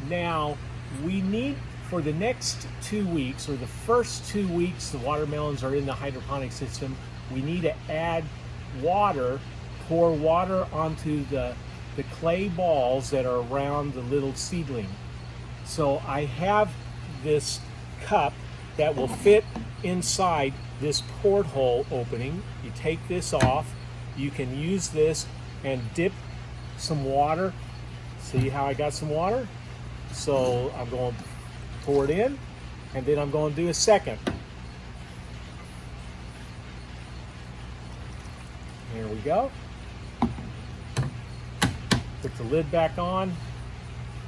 Now, we need, for the next 2 weeks, or the first 2 weeks the watermelons are in the hydroponic system, we need to add water, pour water onto the clay balls that are around the little seedling. So I have this cup that will fit inside this porthole opening. You take this off, you can use this and dip some water. See how I got some water? So I'm going to pour it in, and then I'm going to do a second. There we go. Put the lid back on.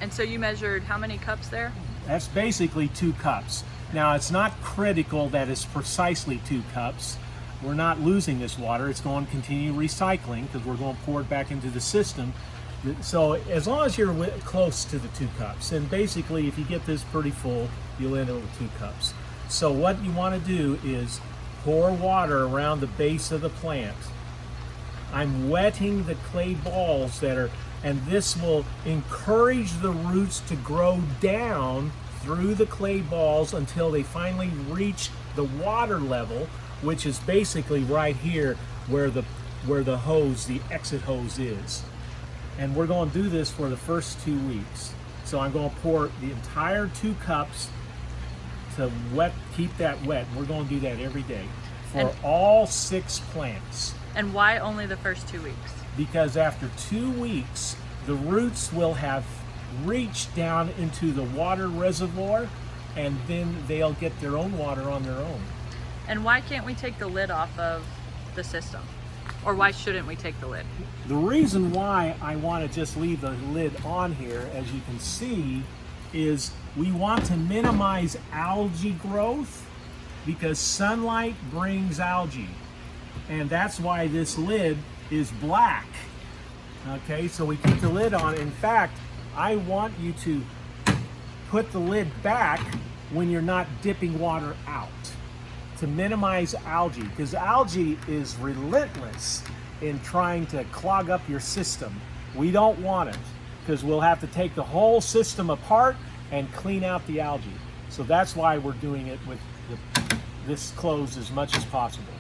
And so you measured how many cups there? That's basically 2 cups. Now, it's not critical that it's precisely 2 cups. We're not losing this water. It's going to continue recycling because we're going to pour it back into the system. So as long as you're close to the 2 cups, and basically if you get this pretty full, you'll end up with 2 cups. So what you want to do is pour water around the base of the plant. I'm wetting the clay balls that are, and this will encourage the roots to grow down through the clay balls until they finally reach the water level, which is basically right here where the hose, the exit hose is. And we're going to do this for the first 2 weeks. So I'm going to pour the entire 2 cups to keep that wet. We're going to do that every day for all 6 plants. And why only the first 2 weeks? Because after 2 weeks, the roots will have reached down into the water reservoir, and then they'll get their own water on their own. And why can't we take the lid off of the system? Or why shouldn't we take the lid? The reason why I want to just leave the lid on here, as you can see, is we want to minimize algae growth because sunlight brings algae. And that's why this lid is black. Okay, so we keep the lid on. In fact, I want you to put the lid back when you're not dipping water out to minimize algae, because algae is relentless in trying to clog up your system. We don't want it because we'll have to take the whole system apart and clean out the algae. So that's why we're doing it with this closed as much as possible.